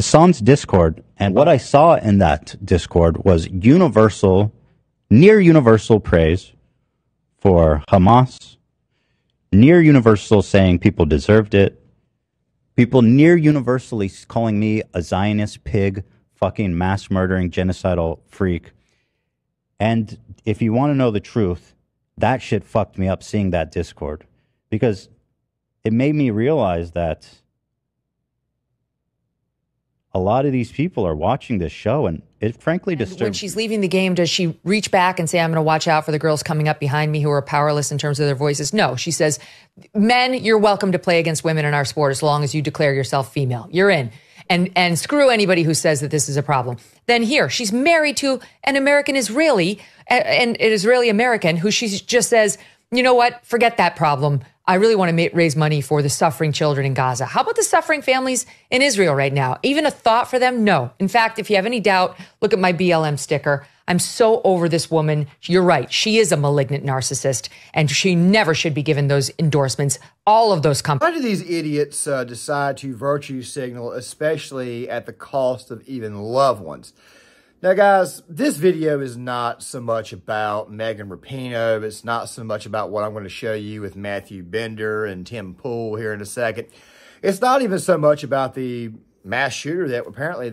Sans Discord, and what I saw in that Discord was universal, near universal praise for Hamas, near universal saying people deserved it, people near universally calling me a Zionist pig, fucking mass murdering genocidal freak. And if you want to know the truth, that shit fucked me up seeing that Discord, because it made me realize that a lot of these people are watching this show, and it frankly disturbs. When she's leaving the game, does she reach back and say, I'm going to watch out for the girls coming up behind me who are powerless in terms of their voices? No, she says, men, you're welcome to play against women in our sport as long as you declare yourself female. You're in. And screw anybody who says that this is a problem. Then here, she's married to an American Israeli, an Israeli American, who she just says, you know what, forget that problem. I really want to raise money for the suffering children in Gaza. How about the suffering families in Israel right now? Even a thought for them? No. In fact, if you have any doubt, look at my BLM sticker. I'm so over this woman. You're right. She is a malignant narcissist, and she never should be given those endorsements. All of those companies. Why do these idiots decide to virtue signal, especially at the cost of even loved ones? Now, guys, this video is not so much about Megan Rapinoe. It's not so much about what I'm going to show you with Matthew Bender and Tim Pool here in a second. It's not even so much about the mass shooter that apparently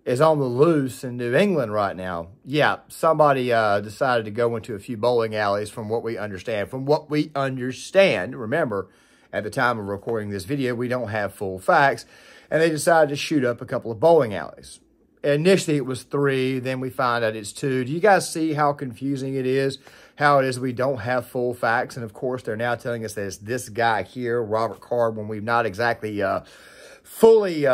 is on the loose in New England right now. Yeah, somebody decided to go into a few bowling alleys from what we understand. Remember, at the time of recording this video, we don't have full facts. And they decided to shoot up a couple of bowling alleys. Initially, it was 3. Then we find out it's 2. Do you guys see how confusing it is? How it is we don't have full facts? And, of course, they're now telling us that it's this guy here, Robert Card, when we've not exactly fully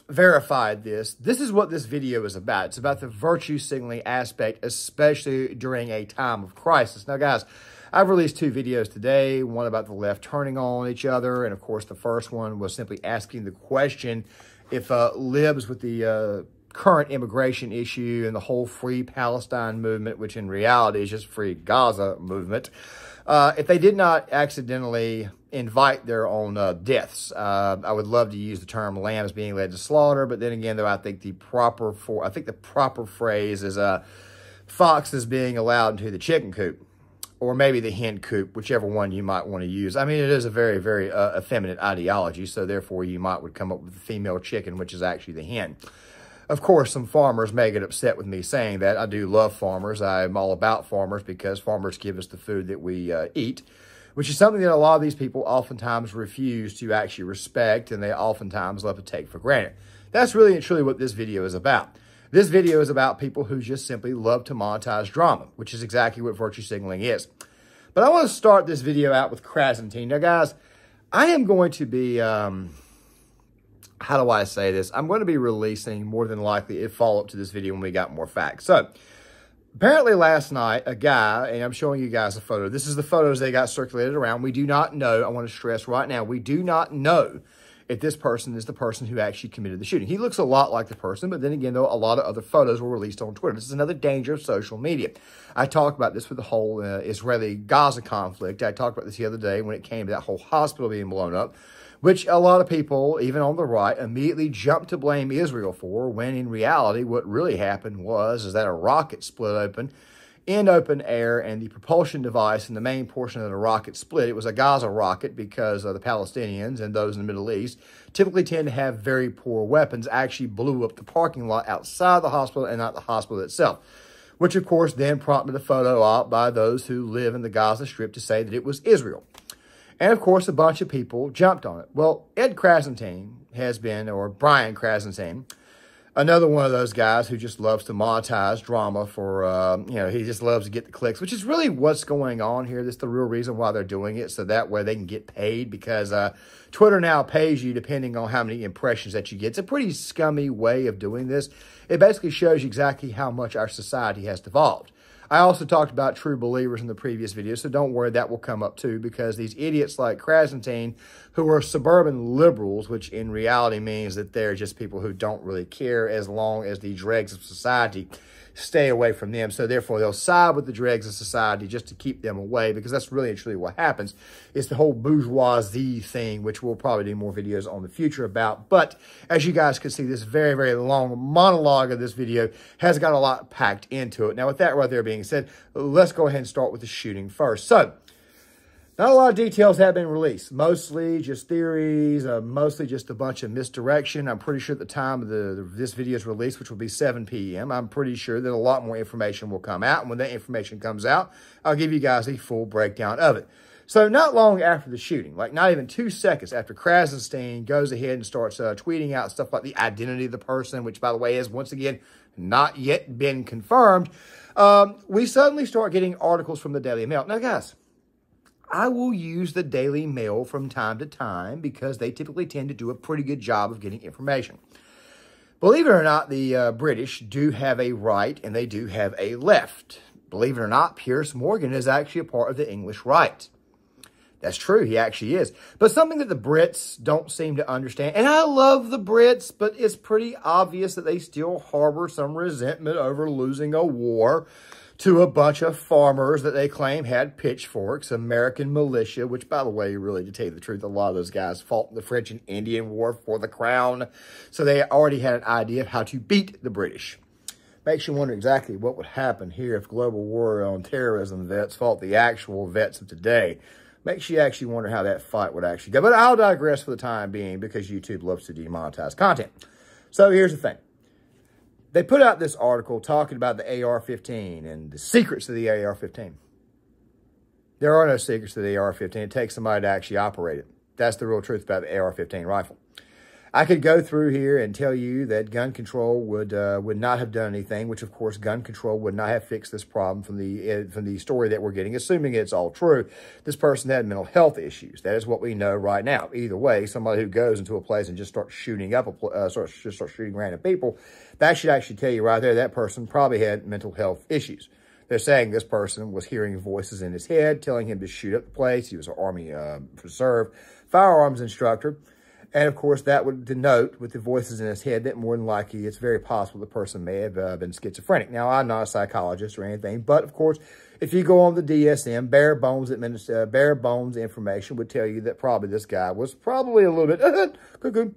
verified this. This is what this video is about. It's about the virtue signaling aspect, especially during a time of crisis. Now, guys, I've released 2 videos today, one about the left turning on each other. And, of course, the first one was simply asking the question if Libs with the current immigration issue and the whole Free Palestine movement, which in reality is just Free Gaza movement, if they did not accidentally invite their own deaths. I would love to use the term lambs being led to slaughter, but then again, though, I think the proper phrase is foxes being allowed into the chicken coop, or maybe the hen coop, whichever one you might want to use. I mean, it is a very, very effeminate ideology, so therefore you would come up with the female chicken, which is actually the hen. Of course, some farmers may get upset with me saying that. I do love farmers. I'm all about farmers because farmers give us the food that we eat, which is something that a lot of these people oftentimes refuse to actually respect, and they oftentimes love to take for granted. That's really and truly what this video is about. This video is about people who just simply love to monetize drama, which is exactly what virtue signaling is. But I want to start this video out with Krassensteins. Now, guys, I am going to be... how do I say this? I'm going to be releasing, more than likely, a follow-up to this video when we got more facts. So, apparently last night, a guy, and I'm showing you guys a photo. This is the photos they got circulated around. We do not know, I want to stress right now, we do not know if this person is the person who actually committed the shooting. He looks a lot like the person, but then again, though, a lot of other photos were released on Twitter. This is another danger of social media. I talked about this with the whole Israeli-Gaza conflict. I talked about this the other day when it came to that whole hospital being blown up, which a lot of people, even on the right, immediately jumped to blame Israel for, when in reality what really happened was that a rocket split open in open air, and the propulsion device and the main portion of the rocket split. It was a Gaza rocket because the Palestinians and those in the Middle East typically tend to have very poor weapons, actually blew up the parking lot outside the hospital and not the hospital itself, which of course then prompted a photo op by those who live in the Gaza Strip to say that it was Israel. And, of course, a bunch of people jumped on it. Well, Ed Krassenstein has been, or Brian Krassenstein, another one of those guys who just loves to monetize drama for, he just loves to get the clicks, which is really what's going on here. That's the real reason why they're doing it, so that way they can get paid, because Twitter now pays you depending on how many impressions that you get. It's a pretty scummy way of doing this. It basically shows you exactly how much our society has devolved. I also talked about true believers in the previous video, so don't worry, that will come up too, because these idiots like Krassenstein, who are suburban liberals, which in reality means that they're just people who don't really care as long as the dregs of society stay away from them. So therefore, they'll side with the dregs of society just to keep them away, because that's really and truly what happens. It's the whole bourgeoisie thing, which we'll probably do more videos on in the future about. But as you guys can see, this very, very long monologue of this video has got a lot packed into it. Now, with that right there being said, let's go ahead and start with the shooting first. So, not a lot of details have been released. Mostly just theories, mostly just a bunch of misdirection. I'm pretty sure at the time of this video's release, which will be 7 p.m., I'm pretty sure that a lot more information will come out. And when that information comes out, I'll give you guys a full breakdown of it. So not long after the shooting, like not even 2 seconds after Krassenstein goes ahead and starts tweeting out stuff like the identity of the person, which, by the way, is, once again, not yet been confirmed, we suddenly start getting articles from the Daily Mail. Now, guys, I will use the Daily Mail from time to time because they typically tend to do a pretty good job of getting information. Believe it or not, the British do have a right and they do have a left. Believe it or not, Piers Morgan is actually a part of the English right. That's true, he actually is. But something that the Brits don't seem to understand, and I love the Brits, but it's pretty obvious that they still harbor some resentment over losing a war to a bunch of farmers that they claim had pitchforks, American militia, which, by the way, really, to tell you the truth, a lot of those guys fought in the French and Indian War for the crown. So they already had an idea of how to beat the British. Makes you wonder exactly what would happen here if global war on terrorism vets fought the actual vets of today. Makes you actually wonder how that fight would actually go. But I'll digress for the time being because YouTube loves to demonetize content. So here's the thing. They put out this article talking about the AR-15 and the secrets of the AR-15. There are no secrets to the AR-15. It takes somebody to actually operate it. That's the real truth about the AR-15 rifle. I could go through here and tell you that gun control would not have done anything, which, of course, gun control would not have fixed this problem from the story that we're getting, assuming it's all true. This person had mental health issues. That is what we know right now. Either way, somebody who goes into a place and just starts shooting up, starts shooting random people, that should actually tell you right there that person probably had mental health issues. They're saying this person was hearing voices in his head telling him to shoot up the place. He was an Army Reserve firearms instructor. And, of course, that would denote, with the voices in his head, that more than likely it's very possible the person may have been schizophrenic. Now, I'm not a psychologist or anything, but, of course, if you go on the DSM, bare bones information would tell you that probably this guy was probably a little bit cuckoo.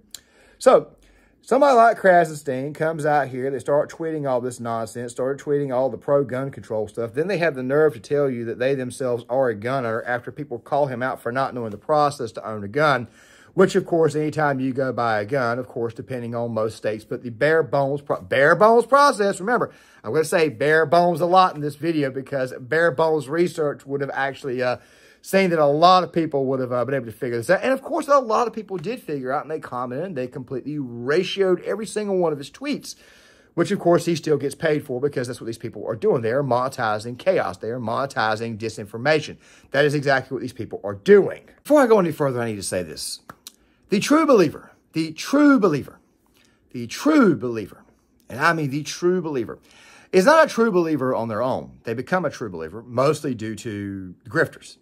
So, somebody like Krassenstein comes out here, they start tweeting all this nonsense, started tweeting all the pro-gun control stuff. Then they have the nerve to tell you that they themselves are a gunner after people call him out for not knowing the process to own a gun. Which, of course, anytime you go buy a gun, of course, depending on most states, but the bare bones process, remember, I'm going to say bare bones a lot in this video because bare bones research would have actually seen that a lot of people would have been able to figure this out. And, of course, a lot of people did figure out, and they commented, and they completely ratioed every single one of his tweets, which, of course, he still gets paid for because that's what these people are doing. They are monetizing chaos. They are monetizing disinformation. That is exactly what these people are doing. Before I go any further, I need to say this. The true believer, and I mean the true believer, is not a true believer on their own. They become a true believer mostly due to grifters.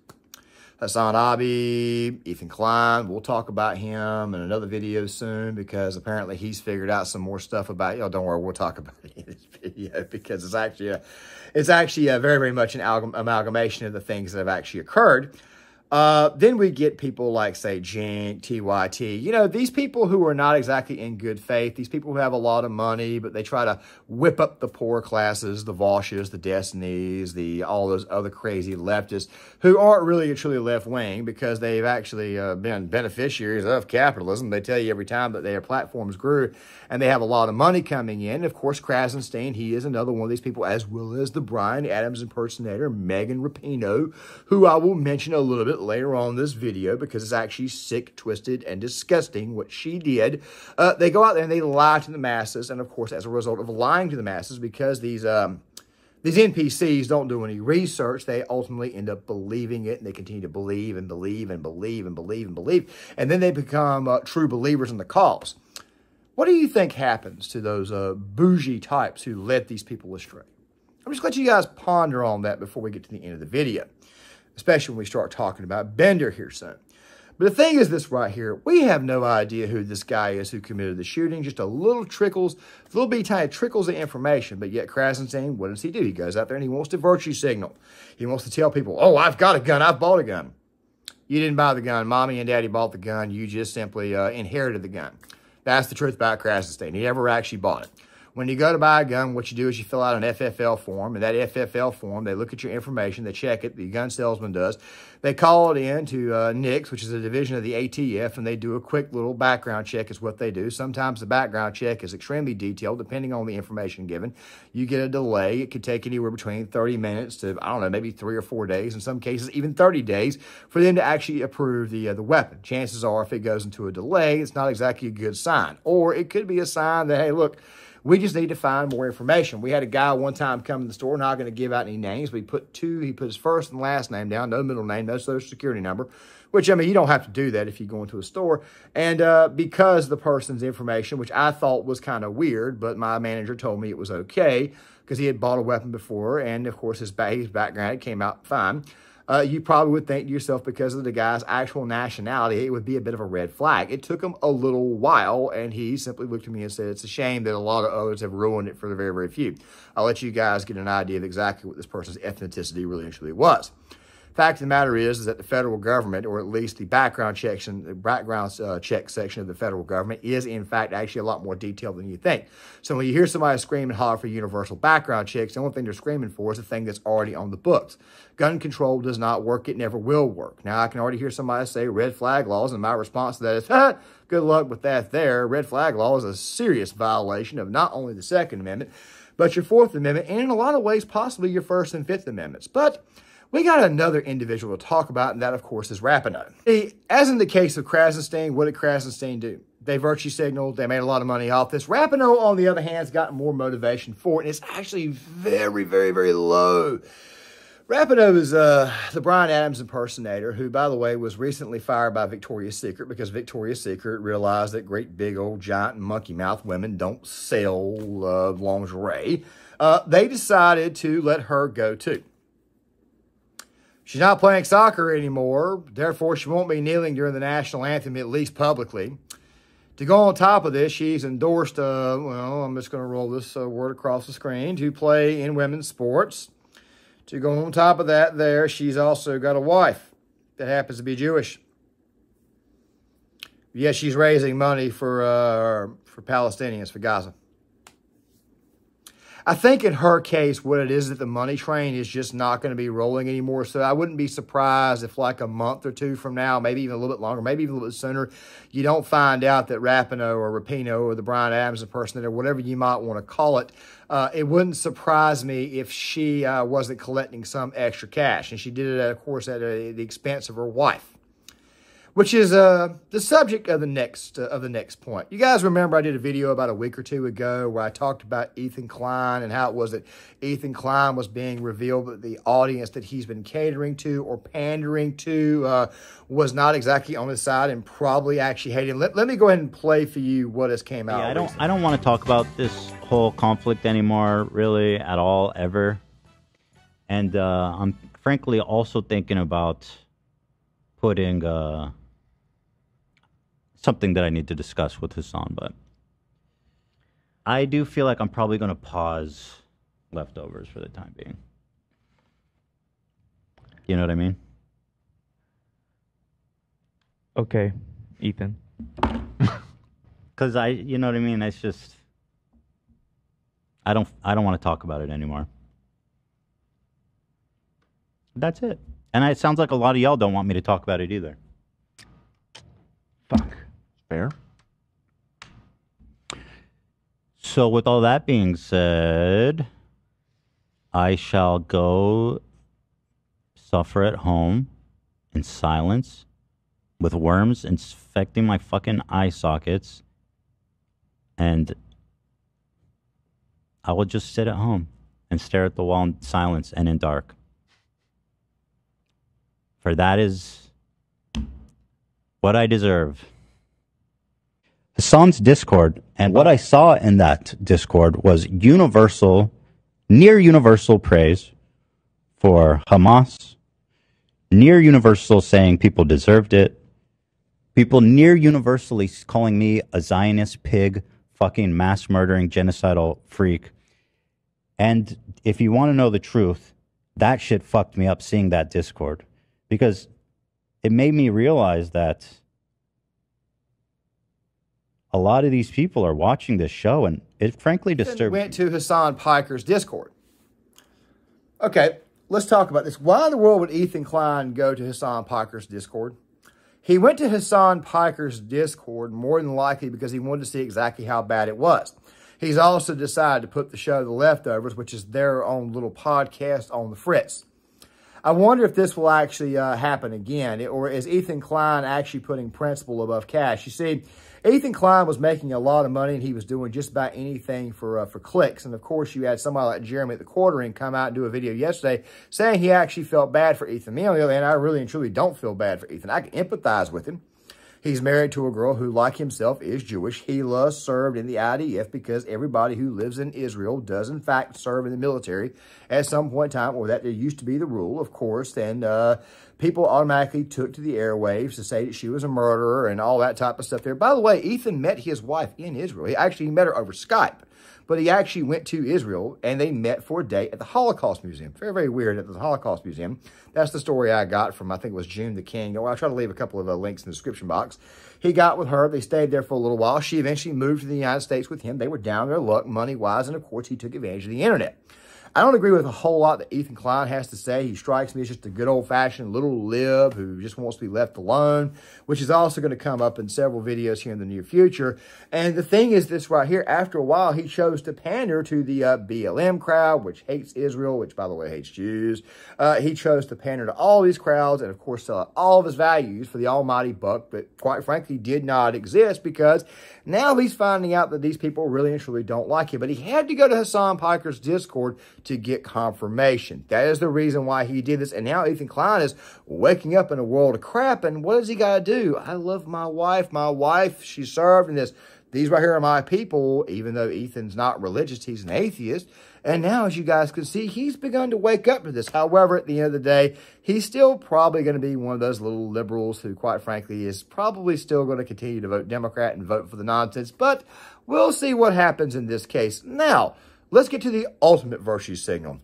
Hassan Abi, Ethan Klein, we'll talk about him in another video soon because apparently he's figured out some more stuff about, don't worry, we'll talk about it in this video because it's actually a very, very much an amalgamation of the things that have actually occurred. Then we get people like, say, Jink, TYT. These people who are not exactly in good faith, these people who have a lot of money, but they try to whip up the poor classes, the Voshes, the Destinys, all those other crazy leftists who aren't really truly left-wing because they've actually been beneficiaries of capitalism. They tell you every time that their platforms grew and they have a lot of money coming in. And of course, Krassenstein, he is another one of these people, as well as the Bryan Adams impersonator, Megan Rapinoe, who I will mention a little bit later on in this video because it's actually sick, twisted, and disgusting what she did. They go out there and they lie to the masses, and of course, as a result of lying to the masses, because these NPCs don't do any research, they ultimately end up believing it, and they continue to believe and believe and believe and believe and believe, and then they become true believers in the cause. What do you think happens to those bougie types who led these people astray? I'm just going to let you guys ponder on that before we get to the end of the video, especially when we start talking about Bender here soon. But the thing is this right here. We have no idea who this guy is who committed the shooting. Just a little bitty tiny trickles of information. But yet Krassenstein, what does he do? He goes out there and he wants to virtue signal. He wants to tell people, oh, I've got a gun. I've bought a gun. You didn't buy the gun. Mommy and Daddy bought the gun. You just simply inherited the gun. That's the truth about Krassenstein. He never actually bought it. When you go to buy a gun, what you do is you fill out an FFL form. And that FFL form, they look at your information. They check it. The gun salesman does. They call it in to NICS, which is a division of the ATF, and they do a quick little background check is what they do. Sometimes the background check is extremely detailed, depending on the information given. You get a delay. It could take anywhere between 30 minutes to, I don't know, maybe 3 or 4 days. In some cases, even 30 days for them to actually approve the weapon. Chances are, if it goes into a delay, it's not exactly a good sign. Or it could be a sign that, hey, look, we just need to find more information. We had a guy one time come in the store, not going to give out any names, but he put his first and last name down, no middle name, no social security number, which, I mean, you don't have to do that if you go into a store. And because the person's information, which I thought was kind of weird, but my manager told me it was okay because he had bought a weapon before, and, of course, his background came out fine. You probably would think to yourself, because of the guy's actual nationality, it would be a bit of a red flag. It took him a little while, and he simply looked at me and said, it's a shame that a lot of others have ruined it for the very, very few. I'll let you guys get an idea of exactly what this person's ethnicity really and truly was. Fact of the matter is that the federal government, or at least the background check section of the federal government, is in fact actually a lot more detailed than you think. So when you hear somebody scream and holler for universal background checks, the only thing they're screaming for is the thing that's already on the books. Gun control does not work. It never will work. Now, I can already hear somebody say red flag laws, and my response to that is, good luck with that there. Red flag law is a serious violation of not only the Second Amendment, but your Fourth Amendment, and in a lot of ways, possibly your First and Fifth Amendments. But we got another individual to talk about, and that, of course, is Rapinoe. As in the case of Krassenstein, what did Krassenstein do? They virtue signaled. They made a lot of money off this. Rapinoe, on the other hand, has gotten more motivation for it, and it's actually very, very, very low. Rapinoe is the Bryan Adams impersonator who, by the way, was recently fired by Victoria's Secret because Victoria's Secret realized that great big old giant monkey mouth women don't sell lingerie. They decided to let her go too. She's not playing soccer anymore, therefore she won't be kneeling during the national anthem, at least publicly. To go on top of this, she's endorsed, well, I'm just going to roll this word across the screen, to play in women's sports. To go on top of that there, she's also got a wife that happens to be Jewish. Yes, she's raising money for Palestinians, for Gaza. I think in her case, what it is that the money train is just not going to be rolling anymore. So I wouldn't be surprised if like a month or two from now, maybe even a little bit longer, maybe even a little bit sooner, you don't find out that Rapinoe or Rapinoe or the Bryan Adams impersonator, whatever you might want to call it, it wouldn't surprise me if she wasn't collecting some extra cash. And she did it, of course, at the expense of her wife, which is the subject of the next point. You guys remember I did a video about a week or two ago where I talked about Ethan Klein and how it was that Ethan Klein was being revealed that the audience that he's been catering to or pandering to was not exactly on his side and probably actually hated him. Let me go ahead and play for you what has came out. Yeah, I don't want to talk about this whole conflict anymore, really, at all, ever. And I'm frankly also thinking about putting something that I need to discuss with Hassan, but I do feel like I'm probably going to pause leftovers for the time being. You know what I mean? Okay, Ethan. Because you know what I mean? It's just, I don't want to talk about it anymore. That's it. And it sounds like a lot of y'all don't want me to talk about it either. Fuck. Fair. So with all that being said, I shall go suffer at home in silence with worms infecting my fucking eye sockets, and I will just sit at home and stare at the wall in silence and in dark. For that is what I deserve. Hassan's Discord, and what I saw in that Discord was near universal praise for Hamas, near universal saying people deserved it, People near universally calling me a Zionist pig, fucking mass murdering genocidal freak. And if you want to know the truth, that shit fucked me up seeing that Discord, because it made me realize that a lot of these people are watching this show, and it frankly disturbed me. Went to Hassan Piker's Discord. Okay, let's talk about this. Why in the world would Ethan Klein go to Hassan Piker's Discord? He went to Hassan Piker's Discord more than likely because he wanted to see exactly how bad it was. He's also decided to put the show The Leftovers, which is their own little podcast, on the fritz. I wonder if this will actually happen again, or is Ethan Klein actually putting principle above cash? You see, Ethan Klein was making a lot of money, and he was doing just about anything for clicks. And, of course, you had somebody like Jeremy at the Quartering come out and do a video yesterday saying he actually felt bad for Ethan. Me, on the other hand, I really and truly don't feel bad for Ethan. I can empathize with him. He's married to a girl who, like himself, is Jewish. He served in the IDF because everybody who lives in Israel does, in fact, serve in the military at some point in time, or that there used to be the rule, of course. And people automatically took to the airwaves to say that she was a murderer and all that type of stuff there. By the way, Ethan met his wife in Israel. He actually met her over Skype. But he actually went to Israel, and they met for a day at the Holocaust Museum. Very, very weird at the Holocaust Museum. That's the story I got from, I think it was June the King. Well, I'll try to leave a couple of links in the description box. He got with her. They stayed there for a little while. She eventually moved to the United States with him. They were down their luck money-wise, and, of course, he took advantage of the internet. I don't agree with a whole lot that Ethan Klein has to say. He strikes me as just a good old-fashioned little lib who just wants to be left alone, which is also going to come up in several videos here in the near future. And the thing is this right here, after a while, he chose to pander to the BLM crowd, which hates Israel, which, by the way, hates Jews. He chose to pander to all these crowds and, of course, sell out all of his values for the almighty buck, but quite frankly did not exist because now he's finding out that these people really and truly don't like him. But he had to go to Hassan Piker's Discord to get confirmation. That is the reason why he did this. And now Ethan Klein is waking up in a world of crap. And what does he got to do? I love my wife. My wife, she served in this. These right here are my people, even though Ethan's not religious. He's an atheist. And now, as you guys can see, he's begun to wake up to this. However, at the end of the day, he's still probably going to be one of those little liberals who, quite frankly, is probably still going to continue to vote Democrat and vote for the nonsense. But we'll see what happens in this case. Now, let's get to the ultimate virtue signal.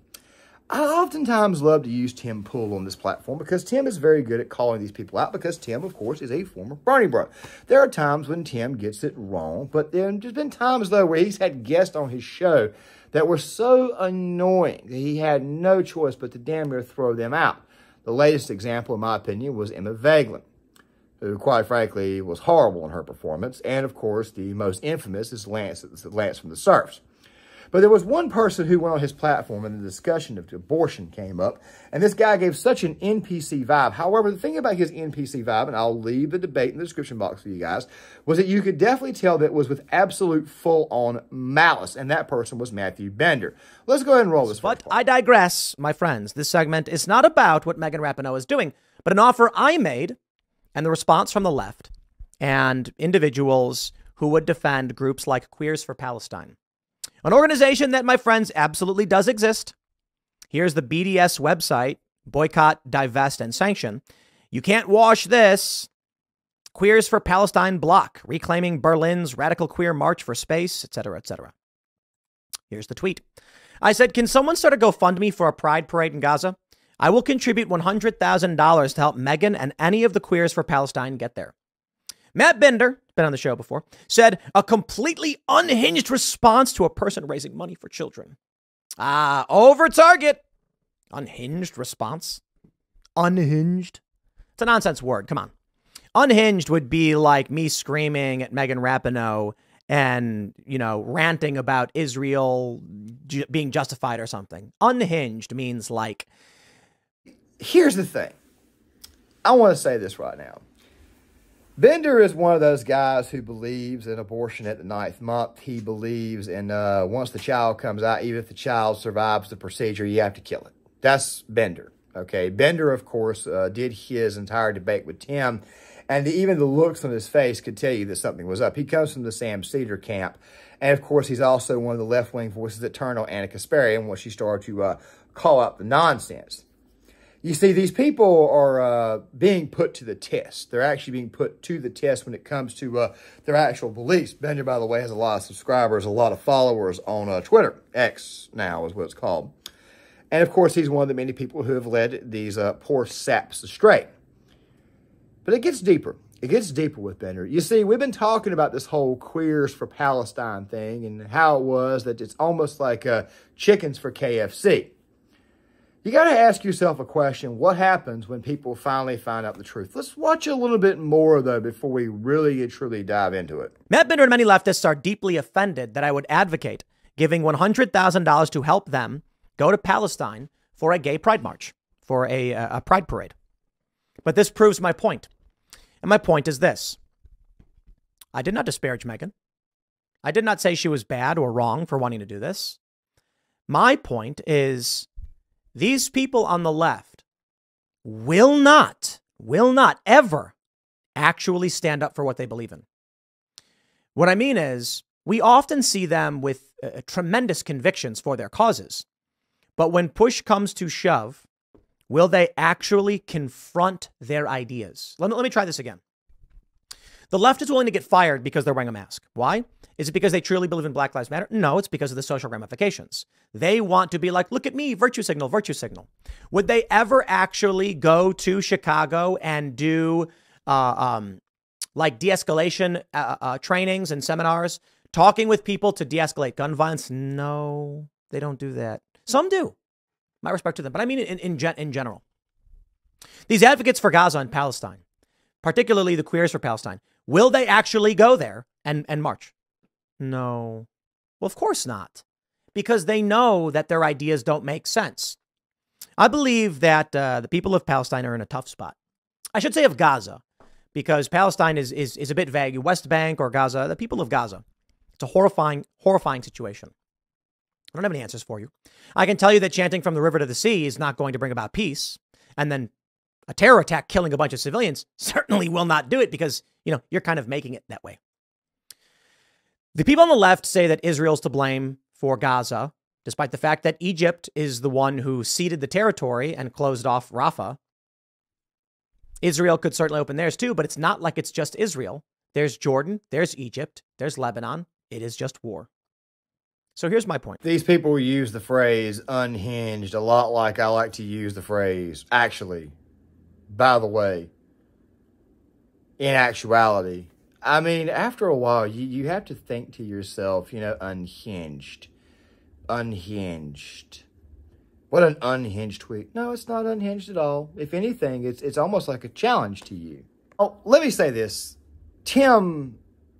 I oftentimes love to use Tim Pool on this platform because Tim is very good at calling these people out because Tim, of course, is a former Bernie bro. There are times when Tim gets it wrong, but there's been times, though, where he's had guests on his show that were so annoying that he had no choice but to damn near throw them out. The latest example, in my opinion, was Emma Vaglin, who, quite frankly, was horrible in her performance. And, of course, the most infamous is Lance from the Surfs. But there was one person who went on his platform and the discussion of abortion came up. And this guy gave such an NPC vibe. However, the thing about his NPC vibe, and I'll leave the debate in the description box for you guys, was that you could definitely tell that it was with absolute full-on malice. And that person was Matthew Bender. Let's go ahead and roll this. But I digress, my friends. This segment is not about what Megan Rapinoe is doing, but an offer I made and the response from the left and individuals who would defend groups like Queers for Palestine. An organization that, my friends, absolutely does exist. Here's the BDS website, boycott, divest, and sanction. You can't wash this. Queers for Palestine block, reclaiming Berlin's radical queer march for space, etc., etc. Here's the tweet. I said, can someone start a GoFundMe for a pride parade in Gaza? I will contribute $100,000 to help Megan and any of the Queers for Palestine get there. Matt Bender, been on the show before, said a completely unhinged response to a person raising money for children. Over target. Unhinged response. Unhinged. It's a nonsense word. Come on. Unhinged would be like me screaming at Megan Rapinoe and, ranting about Israel being justified or something. Unhinged means like. Here's the thing. I want to say this right now. Bender is one of those guys who believes in abortion at the 9th month. He believes in once the child comes out, even if the child survives the procedure, you have to kill it. That's Bender. Okay, Bender, of course, did his entire debate with Tim, and even the looks on his face could tell you that something was up. He comes from the Sam Cedar camp, and of course, he's also one of the left-wing voices that turned on Anna Kasparian when she started to call out the nonsense. You see, these people are being put to the test. They're actually being put to the test when it comes to their actual beliefs. Bender, by the way, has a lot of subscribers, a lot of followers on Twitter. X now is what it's called. And, of course, he's one of the many people who have led these poor saps astray. But it gets deeper. It gets deeper with Bender. You see, we've been talking about this whole queers for Palestine thing and how it was that it's almost like chickens for KFC. You got to ask yourself a question. What happens when people finally find out the truth? Let's watch a little bit more, though, before we really and truly dive into it. Matt Bender and many leftists are deeply offended that I would advocate giving $100,000 to help them go to Palestine for a gay pride march, for a pride parade. But this proves my point. And my point is this. I did not disparage Megan. I did not say she was bad or wrong for wanting to do this. My point is these people on the left will not ever actually stand up for what they believe in. What I mean is we often see them with tremendous convictions for their causes. But when push comes to shove, will they actually confront their ideas? Let me try this again. The left is willing to get fired because they're wearing a mask. Why? Is it because they truly believe in Black Lives Matter? No, it's because of the social ramifications. They want to be like, look at me, virtue signal, virtue signal. Would they ever actually go to Chicago and do like de-escalation trainings and seminars, talking with people to de-escalate gun violence? No, they don't do that. Some do. My respect to them. But I mean in general. These advocates for Gaza and Palestine, particularly the queers for Palestine, will they actually go there and march? No. Well, of course not. Because they know that their ideas don't make sense. I believe that the people of Palestine are in a tough spot. I should say of Gaza, because Palestine is a bit vague. West Bank or Gaza, the people of Gaza. It's a horrifying situation. I don't have any answers for you. I can tell you that chanting from the river to the sea is not going to bring about peace. And then a terror attack killing a bunch of civilians certainly will not do it because, you're kind of making it that way. The people on the left say that Israel's to blame for Gaza, despite the fact that Egypt is the one who ceded the territory and closed off Rafah. Israel could certainly open theirs too, but it's not like it's just Israel. There's Jordan, there's Egypt, there's Lebanon. It is just war. So here's my point. These people use the phrase unhinged a lot like I like to use the phrase actually. By the way, in actuality, I mean, after a while, you have to think to yourself, unhinged. Unhinged. What an unhinged tweet. No, it's not unhinged at all. If anything, it's almost like a challenge to you. Oh, let me say this. Tim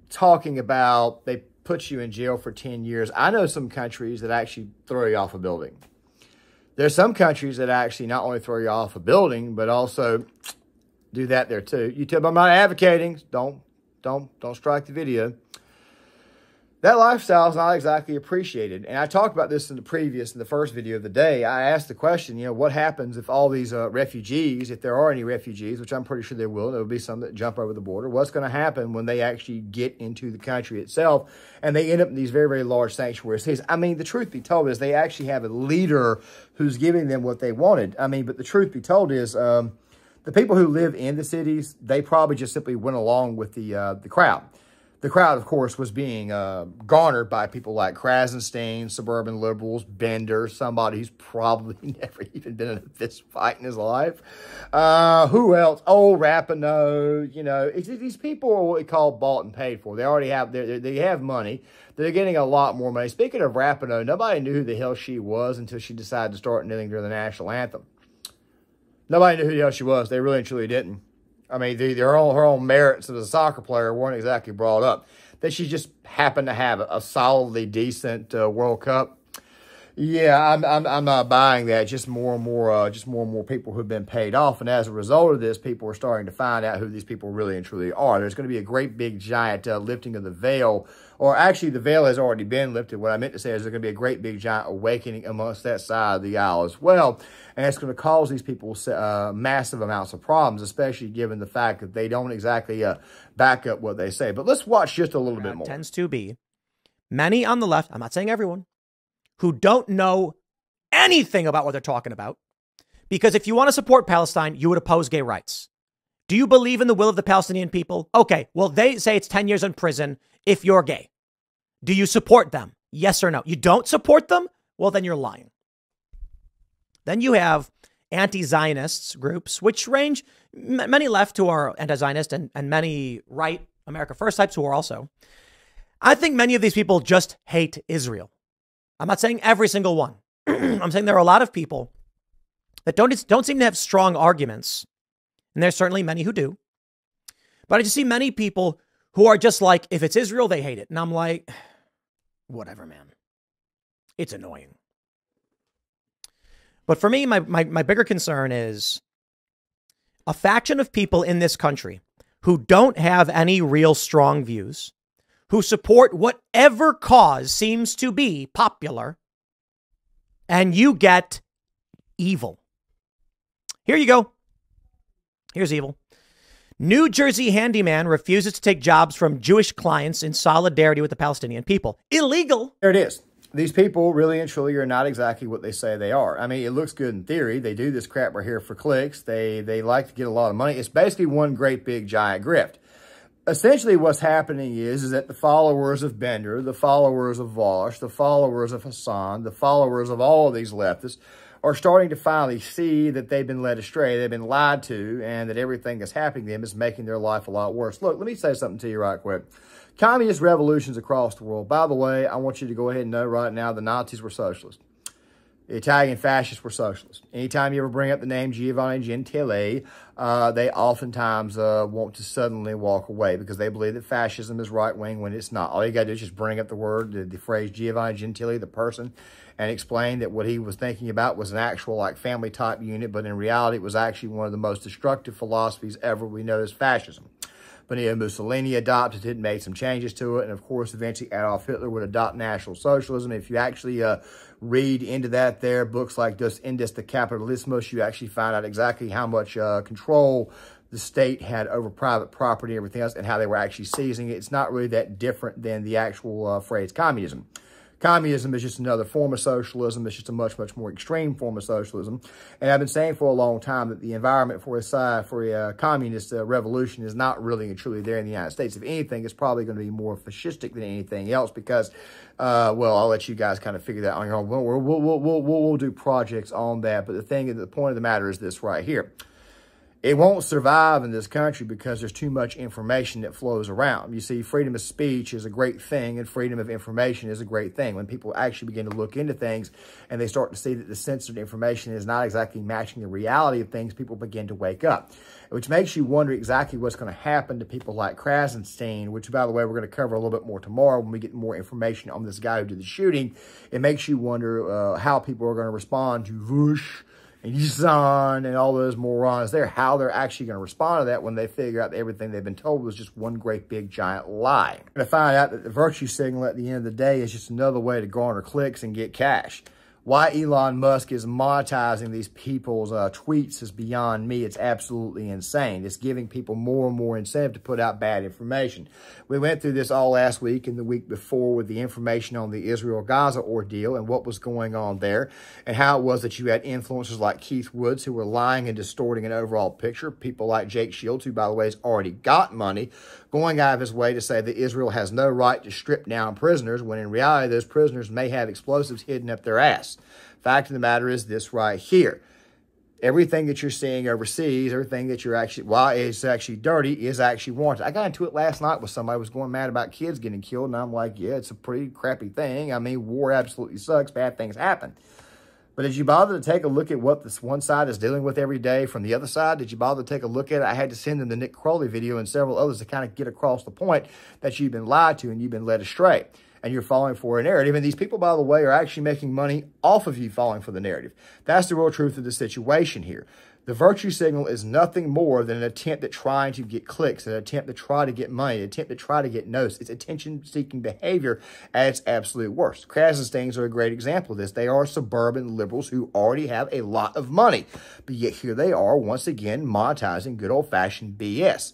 talking about they put you in jail for 10 years. I know some countries that actually throw you off a building. There's some countries that actually not only throw you off a building, but also do that there too. You tell them I'm not advocating. Don't strike the video. That lifestyle is not exactly appreciated. And I talked about this in the first video of the day. I asked the question, what happens if all these refugees, if there are any refugees, which I'm pretty sure there will be some that jump over the border, what's going to happen when they actually get into the country itself and they end up in these very, very large sanctuary cities? I mean, the truth be told is they actually have a leader who's giving them what they wanted. I mean, but the truth be told is the people who live in the cities, they probably just simply went along with the crowd. The crowd, of course, was being garnered by people like Krassensteins, suburban liberals, Bender, somebody who's probably never even been in a fist fight in his life. Who else? Oh, Rapinoe. These people are what we call bought and paid for. They already have, they have money. They're getting a lot more money. Speaking of Rapinoe, nobody knew who the hell she was until she decided to start kneeling during the national anthem. Nobody knew who the hell she was. They really and truly didn't. I mean, her own merits as a soccer player weren't exactly brought up. That she just happened to have a solidly decent World Cup. Yeah, I'm not buying that. Just more and more people who've been paid off, and as a result of this, people are starting to find out who these people really and truly are. There's going to be a great big giant lifting of the veil, or actually, the veil has already been lifted. What I meant to say is there's going to be a great big giant awakening amongst that side of the aisle as well, and it's going to cause these people massive amounts of problems, especially given the fact that they don't exactly back up what they say. But let's watch just a little bit more. Tends to be many on the left. I'm not saying everyone, who don't know anything about what they're talking about, Because if you want to support Palestine, you would oppose gay rights. Do you believe in the will of the Palestinian people? Okay, well, they say it's 10 years in prison if you're gay. Do you support them? Yes or no? You don't support them? Well, then you're lying. Then you have anti-Zionists groups, which range many left who are anti-Zionist and many right America First types who are also. I think many of these people just hate Israel. I'm not saying every single one. I'm saying there are a lot of people that don't seem to have strong arguments. And there's certainly many who do. But I just see many people who are just like, if it's Israel, they hate it. And I'm like, whatever, man. It's annoying. But for me, my bigger concern is a faction of people in this country who don't have any real strong views, who support whatever cause seems to be popular, and you get evil. Here you go. Here's evil. New Jersey handyman refuses to take jobs from Jewish clients in solidarity with the Palestinian people. Illegal. There it is. These people really and truly are not exactly what they say they are. I mean, it looks good in theory. They do this crap right here for clicks. They like to get a lot of money. It's basically one great big giant grift. Essentially what's happening is that the followers of Bender, the followers of Vosh, the followers of Hassan, the followers of all of these leftists are starting to finally see that they've been led astray, they've been lied to, and that everything that's happening to them is making their life a lot worse. Look, let me say something to you right quick. Communist revolutions across the world. By the way, I want you to go ahead and know right now the Nazis were socialists. The Italian fascists were socialists. Anytime you ever bring up the name Giovanni Gentile, they oftentimes want to suddenly walk away because they believe that fascism is right-wing when it's not. All you got to do is just bring up the word, the phrase Giovanni Gentile, the person, and explain that what he was thinking about was an actual like family-type unit, but in reality it was actually one of the most destructive philosophies ever we know as fascism. Benito Mussolini adopted it and made some changes to it. And, of course, eventually Adolf Hitler would adopt National Socialism. If you actually read into that there, books like Dos Indes de Capitalismus, you actually find out exactly how much control the state had over private property and everything else and how they were actually seizing it. It's not really that different than the actual phrase communism. Communism is just another form of socialism. It's just a much, much more extreme form of socialism. And I've been saying for a long time that the environment for a communist revolution is not really and truly there in the United States. If anything, it's probably going to be more fascistic than anything else because, well, I'll let you guys kind of figure that on your own. We'll do projects on that. But the point of the matter is this right here. It won't survive in this country because there's too much information that flows around. You see, freedom of speech is a great thing and freedom of information is a great thing. When people actually begin to look into things and they start to see that the censored information is not exactly matching the reality of things, people begin to wake up, which makes you wonder exactly what's going to happen to people like Krassenstein, which, by the way, we're going to cover a little bit more tomorrow when we get more information on this guy who did the shooting. It makes you wonder how people are going to respond to Vush and Yusan and all those morons there, how they're actually going to respond to that when they figure out that everything they've been told was just one great big giant lie. We're going to find out that the virtue signal at the end of the day is just another way to garner clicks and get cash. Why Elon Musk is monetizing these people's tweets is beyond me. It's absolutely insane. It's giving people more and more incentive to put out bad information. We went through this all last week and the week before with the information on the Israel-Gaza ordeal and what was going on there and how it was that you had influencers like Keith Woods who were lying and distorting an overall picture. People like Jake Shields, who, by the way, has already got money, going out of his way to say that Israel has no right to strip down prisoners when in reality those prisoners may have explosives hidden up their ass. Fact of the matter is this right here. Everything that you're seeing overseas, everything that you're actually, while it's actually dirty, is actually warranted. I got into it last night with somebody who was going mad about kids getting killed, and I'm like, yeah, it's a pretty crappy thing. I mean, war absolutely sucks. Bad things happen. But did you bother to take a look at what this one side is dealing with every day from the other side? Did you bother to take a look at it? I had to send them the Nick Crowley video and several others to kind of get across the point that you've been lied to and you've been led astray. And you're falling for a narrative. And these people, by the way, are actually making money off of you falling for the narrative. That's the real truth of the situation here. The virtue signal is nothing more than an attempt at trying to get clicks, an attempt to try to get money, an attempt to try to get noticed. It's attention-seeking behavior at its absolute worst. Krassensteins are a great example of this. They are suburban liberals who already have a lot of money. But yet here they are, once again, monetizing good old-fashioned BS.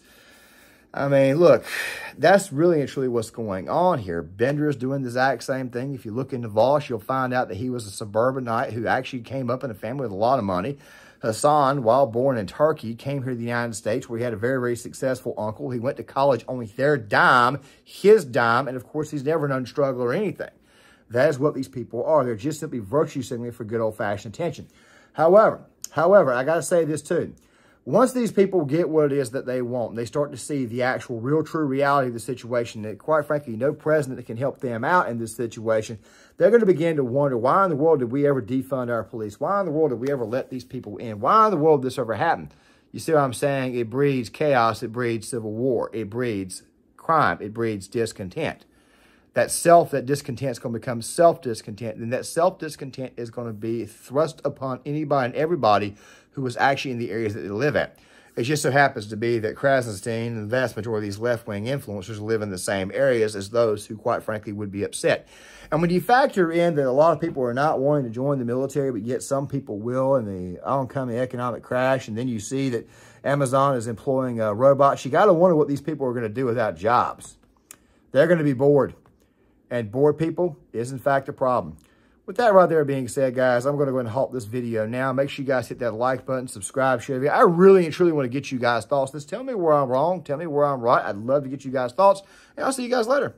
I mean, look, that's really and truly what's going on here. Bender is doing the exact same thing. If you look into Vosh, you'll find out that he was a suburbanite who actually came up in a family with a lot of money. Hassan, while born in Turkey, came here to the United States where he had a very, very successful uncle. He went to college on their dime, his dime, and of course he's never known struggle or anything. That is what these people are. They're just simply virtue signaling for good old-fashioned attention. However, I got to say this too. Once these people get what it is that they want, they start to see the actual real true reality of the situation, that quite frankly, no president that can help them out in this situation, they're going to begin to wonder, why in the world did we ever defund our police? Why in the world did we ever let these people in? Why in the world did this ever happen? You see what I'm saying? It breeds chaos. It breeds civil war. It breeds crime. It breeds discontent. That discontent is going to become self-discontent. And that self-discontent is going to be thrust upon anybody and everybody who is actually in the areas that they live at. It just so happens to be that Krassenstein and the vast majority of these left-wing influencers live in the same areas as those who, quite frankly, would be upset. And when you factor in that a lot of people are not wanting to join the military, but yet some people will in the oncoming economic crash, and then you see that Amazon is employing robots, you got to wonder what these people are going to do without jobs. They're going to be bored. And bored people is, in fact, a problem. With that right there being said, guys, I'm going to go ahead and halt this video now. Make sure you guys hit that like button, subscribe, share the video. I really and truly want to get you guys' thoughts. Tell me where I'm wrong. Tell me where I'm right. I'd love to get you guys' thoughts. And I'll see you guys later.